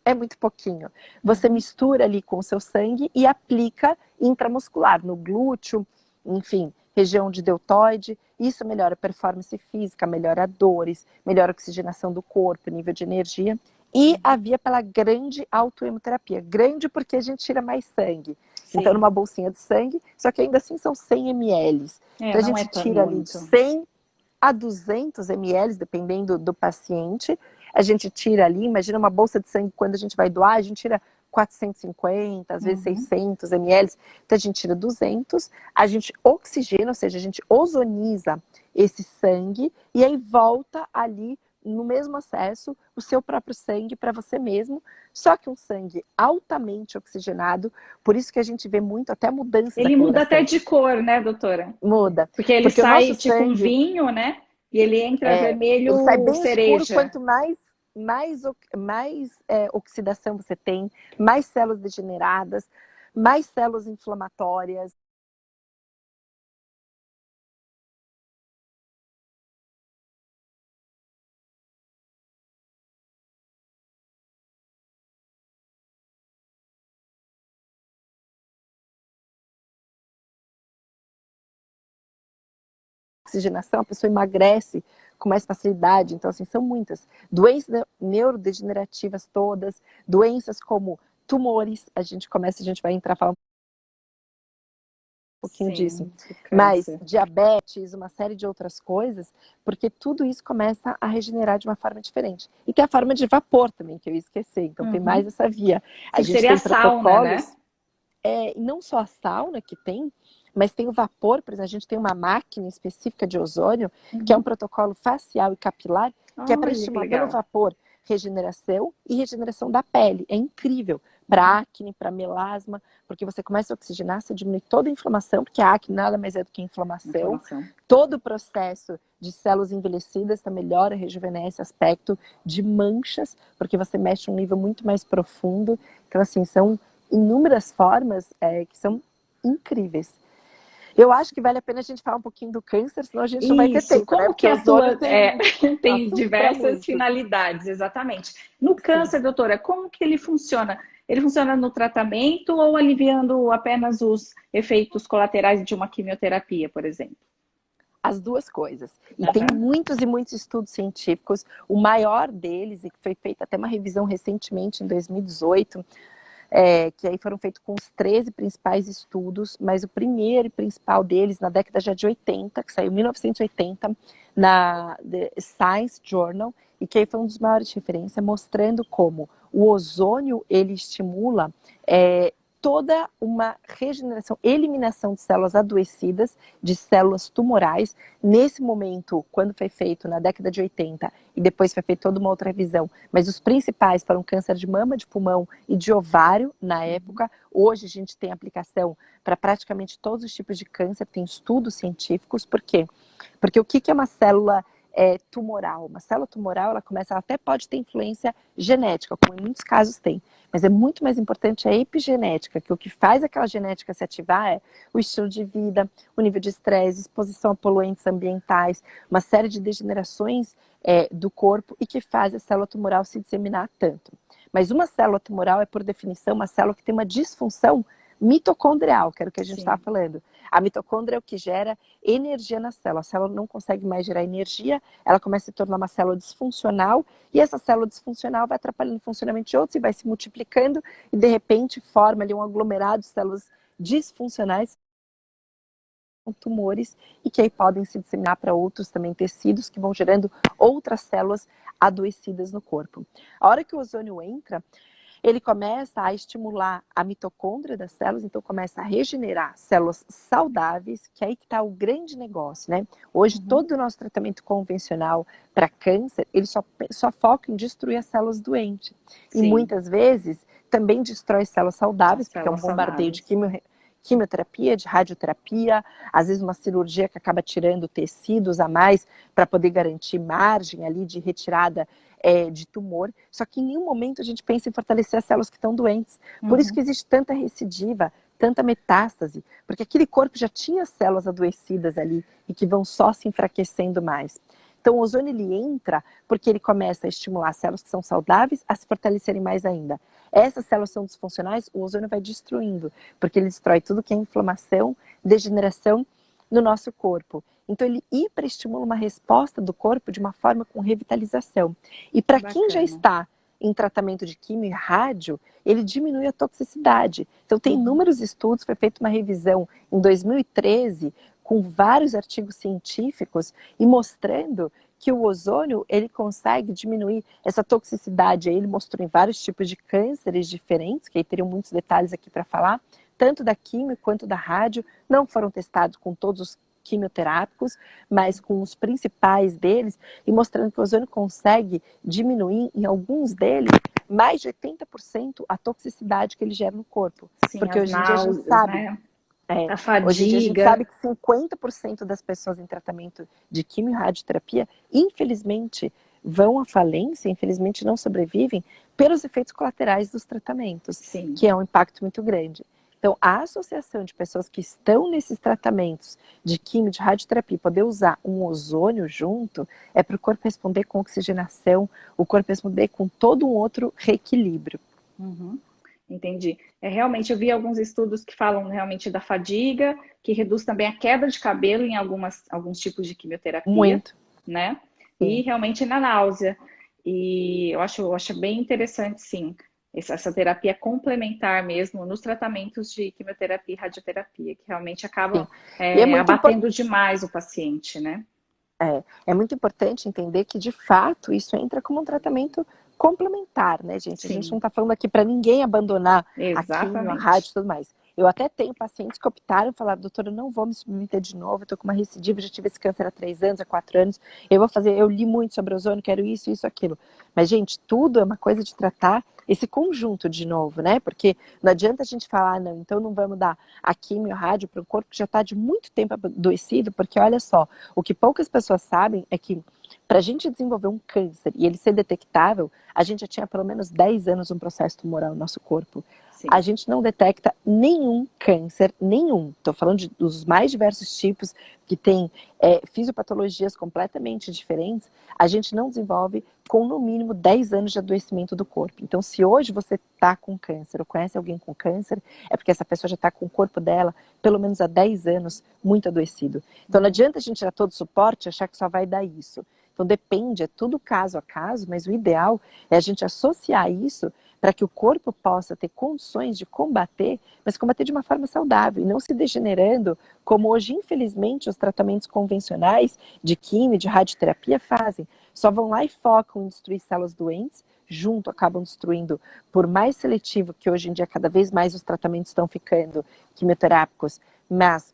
é muito pouquinho. Você mistura ali com o seu sangue e aplica intramuscular, no glúteo, enfim, região de deltoide. Isso melhora a performance física, melhora dores, melhora a oxigenação do corpo, nível de energia. E a via pela grande autohemoterapia. Grande porque a gente tira mais sangue. Sim. Então, numa bolsinha de sangue, só que ainda assim são 100 ml. Então, a Não gente é tira ali de muito. 100 a 200 ml, dependendo do paciente. A gente tira ali, imagina uma bolsa de sangue, quando a gente vai doar, a gente tira 450, às vezes 600 ml. Então a gente tira 200, a gente oxigena, ou seja, a gente ozoniza esse sangue e aí volta ali no mesmo acesso o seu próprio sangue para você mesmo, só que um sangue altamente oxigenado, por isso que a gente vê muito até mudança da Ele muda até coloração. de cor, né, doutora? Muda. Porque ele Porque o sai nosso tipo um sangue, vinho, né? E ele entra ele sai vermelho bem escuro, cereja. quanto mais oxidação você tem, mais células degeneradas, mais células inflamatórias. Oxigenação, a pessoa emagrece com mais facilidade. Então, assim, são muitas. Doenças neurodegenerativas todas, doenças como tumores, a gente vai entrar falando um pouquinho disso. Mas diabetes, uma série de outras coisas, porque tudo isso começa a regenerar de uma forma diferente. E tem a forma de vapor também, que eu ia esquecer. Então tem mais essa via. A gente seria tem a sauna, né? protocolos, e não só a sauna que tem, mas tem o vapor, por exemplo, a gente tem uma máquina específica de ozônio, que é um protocolo facial e capilar, que é para estimular pelo vapor regeneração e regeneração da pele. É incrível. Para acne, para melasma, porque você começa a oxigenar, você diminui toda a inflamação, porque a acne nada mais é do que inflamação. Todo o processo de células envelhecidas tá melhora, rejuvenesce, aspecto de manchas, porque você mexe um nível muito mais profundo. Então, assim, são inúmeras formas que são incríveis. Eu acho que vale a pena a gente falar um pouquinho do câncer, senão a gente não vai ter tempo, Como né? que Porque o ozônio atua? tem Tem assunto para diversas muito. finalidades, exatamente. No câncer, doutora, como que ele funciona? Ele funciona no tratamento ou aliviando apenas os efeitos colaterais de uma quimioterapia, por exemplo? As duas coisas. E tem muitos e muitos estudos científicos. O maior deles, e que foi feita até uma revisão recentemente, em 2018, que aí foram feitos com os 13 principais estudos, mas o primeiro e principal deles, na década já de 80, que saiu em 1980, na The Science Journal, e que aí foi um dos maiores de referência, mostrando como o ozônio, ele estimula toda uma regeneração, eliminação de células adoecidas, de células tumorais. Nesse momento, quando foi feito na década de 80, e depois foi feita toda uma outra revisão, mas os principais foram câncer de mama, de pulmão e de ovário na época. Hoje a gente tem aplicação para praticamente todos os tipos de câncer, tem estudos científicos. Por quê? Porque o que é uma célula tumoral. Uma célula tumoral, ela até pode ter influência genética, como em muitos casos tem. Mas é muito mais importante a epigenética, que o que faz aquela genética se ativar é o estilo de vida, o nível de estresse, exposição a poluentes ambientais, uma série de degenerações do corpo e que faz a célula tumoral se disseminar tanto. Mas uma célula tumoral é, por definição, uma célula que tem uma disfunção mitocondrial, que era o que a gente estava falando. A mitocôndria é o que gera energia na célula. A célula não consegue mais gerar energia, ela começa a se tornar uma célula disfuncional, e essa célula disfuncional vai atrapalhando o funcionamento de outros e vai se multiplicando, e de repente forma ali um aglomerado de células disfuncionais, com tumores, e que aí podem se disseminar para outros também tecidos, que vão gerando outras células adoecidas no corpo. A hora que o ozônio entra, ele começa a estimular a mitocôndria das células, então começa a regenerar células saudáveis, que é aí que está o grande negócio, né? Hoje, todo o nosso tratamento convencional para câncer, ele só foca em destruir as células doentes. Sim. E muitas vezes também destrói células saudáveis, porque é um bombardeio de quimioterapia, de radioterapia, às vezes uma cirurgia que acaba tirando tecidos a mais para poder garantir margem ali de retirada de tumor, só que em nenhum momento a gente pensa em fortalecer as células que estão doentes. Por isso que existe tanta recidiva, tanta metástase, porque aquele corpo já tinha células adoecidas ali e que vão só se enfraquecendo mais. Então o ozônio ele entra porque ele começa a estimular as células que são saudáveis a se fortalecerem mais ainda. Essas células são disfuncionais, o ozônio vai destruindo, porque ele destrói tudo que é inflamação, degeneração no nosso corpo. Então ele hiperestimula uma resposta do corpo de uma forma com revitalização. E para quem já está em tratamento de quimio e rádio, ele diminui a toxicidade. Então tem inúmeros estudos, foi feita uma revisão em 2013 com vários artigos científicos e mostrando que o ozônio ele consegue diminuir essa toxicidade. Aí ele mostrou em vários tipos de cânceres diferentes, que aí teriam muitos detalhes aqui para falar, tanto da quimio quanto da rádio. Não foram testados com todos os quimioterápicos, mas com os principais deles, e mostrando que o ozônio consegue diminuir, em alguns deles, mais de 80% a toxicidade que ele gera no corpo. Sim, porque hoje em dia a gente sabe, né? A fadiga. Hoje em dia a gente sabe que 50% das pessoas em tratamento de quimio e radioterapia, infelizmente, vão à falência, infelizmente não sobrevivem, pelos efeitos colaterais dos tratamentos, Sim. que é um impacto muito grande. Então, a associação de pessoas que estão nesses tratamentos de quimio, de radioterapia, poder usar um ozônio junto, é para o corpo responder com oxigenação, o corpo responder com todo um outro reequilíbrio. Entendi. Realmente, eu vi alguns estudos que falam realmente da fadiga, que reduz também a queda de cabelo em alguns tipos de quimioterapia. Muito. Né? E realmente na náusea. E eu acho bem interessante, sim, essa terapia complementar mesmo nos tratamentos de quimioterapia e radioterapia, que realmente acabam abatendo demais o paciente, né? É muito importante entender que, de fato, isso entra como um tratamento complementar, né, gente? Sim. A gente não está falando aqui para ninguém abandonar a quimio, a rádio e tudo mais. Eu até tenho pacientes que optaram e falaram, doutora, eu não vou me submeter de novo, eu tô com uma recidiva, já tive esse câncer há 3 anos, há 4 anos, eu li muito sobre ozônio, quero isso, aquilo. Mas, gente, tudo é uma coisa de tratar esse conjunto de novo, né? Porque não adianta a gente falar, não, então não vamos dar a quimio, a rádio para um corpo que já está de muito tempo adoecido, porque olha só, o que poucas pessoas sabem é que para a gente desenvolver um câncer e ele ser detectável, a gente já tinha pelo menos 10 anos um processo tumoral no nosso corpo. Sim. A gente não detecta nenhum câncer, nenhum. Estou falando dos mais diversos tipos que tem fisiopatologias completamente diferentes. A gente não desenvolve com no mínimo 10 anos de adoecimento do corpo. Então, se hoje você está com câncer ou conhece alguém com câncer, é porque essa pessoa já está com o corpo dela pelo menos há 10 anos muito adoecido. Então, não adianta a gente dar todo o suporte e achar que só vai dar isso. Então depende, é tudo caso a caso, mas o ideal é a gente associar isso para que o corpo possa ter condições de combater, mas combater de uma forma saudável e não se degenerando, como hoje, infelizmente, os tratamentos convencionais de quimio, de radioterapia fazem. Só vão lá e focam em destruir células doentes, junto acabam destruindo, por mais seletivo que hoje em dia cada vez mais os tratamentos estão ficando quimioterápicos, mas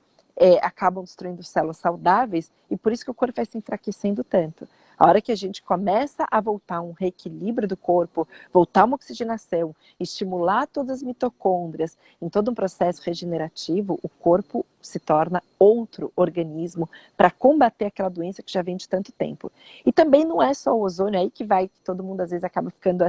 acabam destruindo células saudáveis, e por isso que o corpo vai se enfraquecendo tanto. A hora que a gente começa a voltar um reequilíbrio do corpo, voltar uma oxigenação, estimular todas as mitocôndrias, em todo um processo regenerativo, o corpo se torna outro organismo para combater aquela doença que já vem de tanto tempo. E também não é só o ozônio aí que vai, que todo mundo às vezes acaba ficando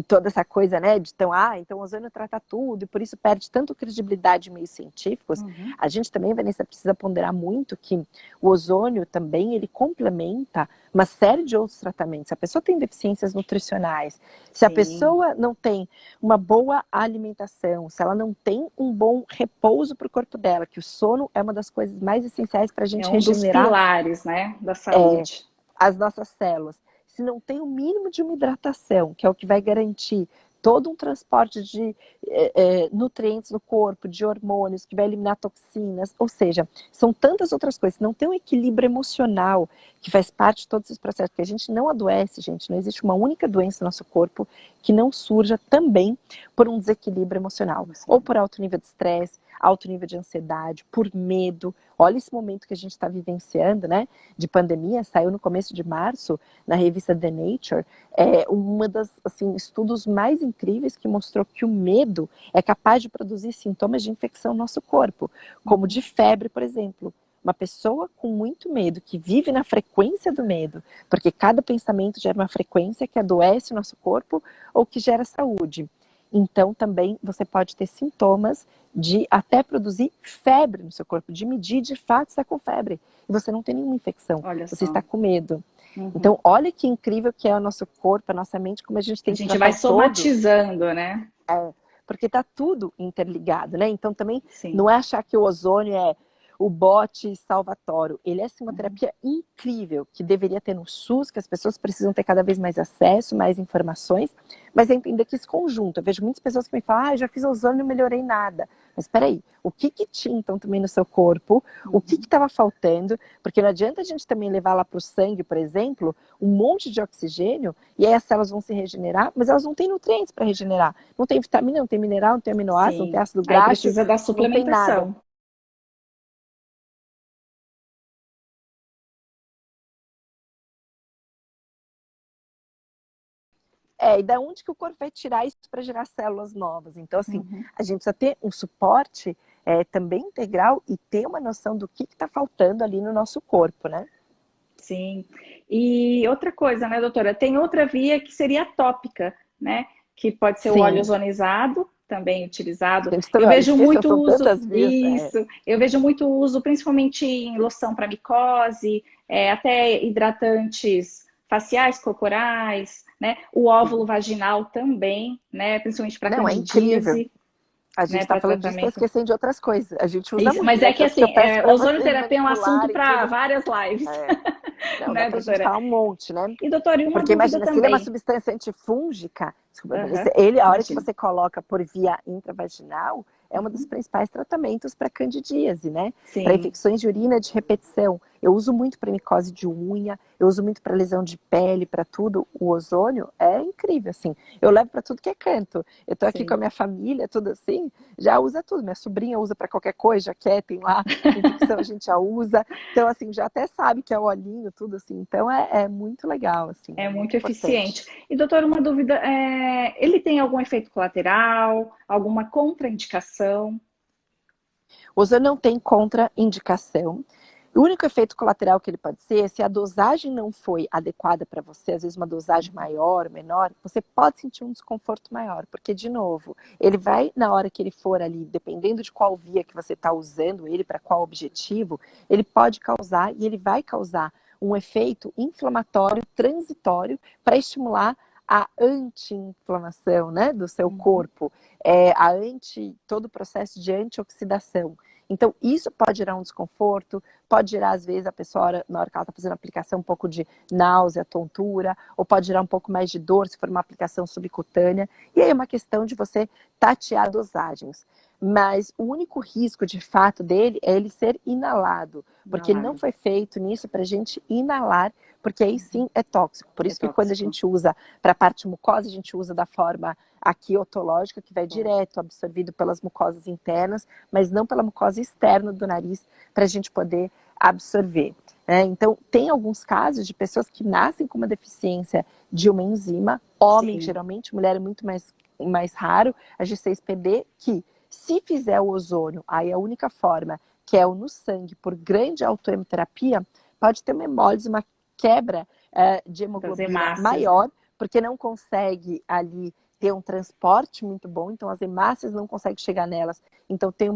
toda essa coisa, né, de então o ozônio trata tudo, e por isso perde tanto credibilidade em meios científicos. A gente também, Vanessa, precisa ponderar muito que o ozônio também, ele complementa uma série de outros tratamentos. Se a pessoa tem deficiências nutricionais, se a pessoa não tem uma boa alimentação, se ela não tem um bom repouso para o corpo dela, que o sono é uma das coisas mais essenciais para a gente regenerar. É um dos pilares, né, da saúde. As nossas células. Se não tem o mínimo de uma hidratação, que é o que vai garantir todo um transporte de nutrientes no corpo, de hormônios, que vai eliminar toxinas, ou seja, são tantas outras coisas. Se não tem um equilíbrio emocional, que faz parte de todos esses processos, porque a gente não adoece, gente, não existe uma única doença no nosso corpo que não surja também por um desequilíbrio emocional, ou por alto nível de estresse, alto nível de ansiedade, por medo. Olha esse momento que a gente está vivenciando, né, de pandemia, saiu no começo de março, na revista The Nature, uma das, assim, estudos mais incríveis que mostrou que o medo é capaz de produzir sintomas de infecção no nosso corpo, como de febre, por exemplo. Uma pessoa com muito medo, que vive na frequência do medo, porque cada pensamento gera uma frequência que adoece o nosso corpo ou que gera saúde. Então, também você pode ter sintomas de até produzir febre no seu corpo, de medir de fato está com febre. E você não tem nenhuma infecção, você está com medo. Então, olha que incrível que é o nosso corpo, a nossa mente, como a gente tem que tratar. A gente vai somatizando, né? Porque está tudo interligado, né? Então, também não é achar que o ozônio é o bote salvatório. Ele é uma terapia incrível, que deveria ter no SUS, que as pessoas precisam ter cada vez mais acesso, mais informações, mas entender que esse conjunto, eu vejo muitas pessoas que me falam, já fiz ozônio e não melhorei nada. Mas espera aí, o que tinha então também no seu corpo? O que estava faltando? Porque não adianta a gente também levar lá para o sangue, por exemplo, um monte de oxigênio, e aí as células vão se regenerar, mas elas não têm nutrientes para regenerar. Não tem vitamina, não tem mineral, não tem aminoácido, não tem ácido graxo. Aí precisa da suplementação. Não tem nada. E da onde que o corpo vai tirar isso para gerar células novas? Então, assim, a gente precisa ter um suporte também integral e ter uma noção do que está faltando ali no nosso corpo, né? Sim. E outra coisa, né, doutora? Tem outra via que seria a tópica, né? Que pode ser o óleo ozonizado, também utilizado. Eu vejo muito uso. Isso. Eu vejo muito uso, principalmente em loção para micose, até hidratantes faciais, corporais, né? O óvulo vaginal também, né? Principalmente para candidíase. A gente está falando disso, está esquecendo de outras coisas. A gente usa muito. Mas é que assim, ozonioterapia é um assunto para várias lives. Não, né, pra gente falar um monte, né? E doutora, e uma Porque dúvida imagina, também. se ele é uma substância antifúngica, a hora que você coloca por via intravaginal, é um dos principais tratamentos para candidíase, né? Para infecções de urina de repetição. Eu uso muito para micose de unha, eu uso muito para lesão de pele, para tudo. O ozônio é incrível, assim. Eu levo para tudo que é canto. Eu tô aqui com a minha família, tudo assim, já usa tudo. Minha sobrinha usa para qualquer coisa, já quer, tem lá, infecção a gente já usa. Então, assim, já até sabe que é o olhinho, tudo assim. Então, é muito legal, assim. É muito eficiente. E, doutor, uma dúvida, ele tem algum efeito colateral, alguma contraindicação? O ozônio não tem contraindicação. O único efeito colateral que ele pode ser é se a dosagem não foi adequada para você, às vezes uma dosagem maior, menor, você pode sentir um desconforto maior, porque, de novo, ele vai, na hora que ele for ali, dependendo de qual via que você está usando ele, para qual objetivo, ele pode causar e ele vai causar um efeito inflamatório transitório para estimular a anti-inflamação, né, do seu corpo, todo o processo de antioxidação. Então, isso pode gerar um desconforto, pode gerar, às vezes, a pessoa, na hora que ela está fazendo a aplicação, um pouco de náusea, tontura, ou pode gerar um pouco mais de dor, se for uma aplicação subcutânea. E aí é uma questão de você tatear dosagens. Mas o único risco, de fato, dele é ele ser inalado, porque ele não foi feito nisso para a gente inalar, porque aí sim é tóxico. Por isso que quando a gente usa para a parte mucosa, a gente usa da forma aqui otológica, que vai direto absorvido pelas mucosas internas, mas não pela mucosa externa do nariz, para a gente poder absorver. Então, tem alguns casos de pessoas que nascem com uma deficiência de uma enzima, homem Sim. geralmente, mulher é muito mais raro, a G6PD, que se fizer o ozônio, aí a única forma, que é o no sangue, por grande autohemoterapia, pode ter uma hemólise, uma quebra de hemoglobina maior, porque não consegue ali ter um transporte muito bom, então as hemácias não conseguem chegar nelas, então tem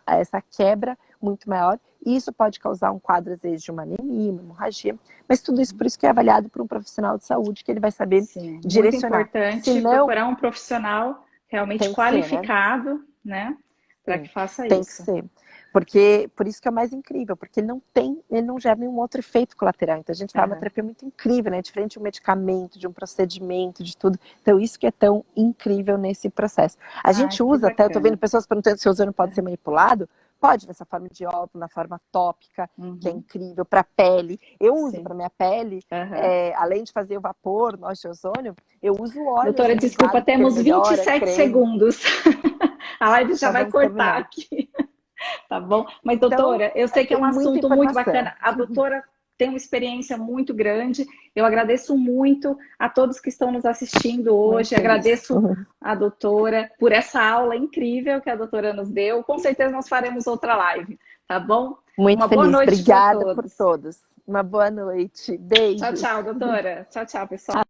essa quebra muito maior, e isso pode causar um quadro, às vezes, de uma anemia, uma hemorragia, mas tudo isso por isso que é avaliado por um profissional de saúde, que ele vai saber direcionar. Muito importante Senão, procurar um profissional realmente tem que ser, qualificado, né? Para que faça tem isso. Que ser. Porque, por isso que é o mais incrível, porque ele não gera nenhum outro efeito colateral. Então a gente fala uma terapia muito incrível, né? Diferente de um medicamento, de um procedimento, de tudo. Então isso que é tão incrível nesse processo. A gente usa até, eu tô vendo pessoas perguntando se o ozônio pode ser manipulado. Pode, nessa forma de óvulo, na forma tópica, que é incrível, para pele. Eu uso para minha pele, além de fazer o vapor, nós de ozônio, eu uso o óleo. Doutora, desculpa, temos 27 segundos. A live já vai cortar aqui. Tá bom? Mas, doutora, então, eu sei que é um assunto muito bacana. A doutora tem uma experiência muito grande. Eu agradeço muito a todos que estão nos assistindo hoje. Agradeço a doutora por essa aula incrível que a doutora nos deu. Com certeza nós faremos outra live, tá bom? Muito feliz. Boa noite. Obrigada por todos. Uma boa noite. Beijo. Tchau, tchau, doutora. Tchau, tchau, pessoal.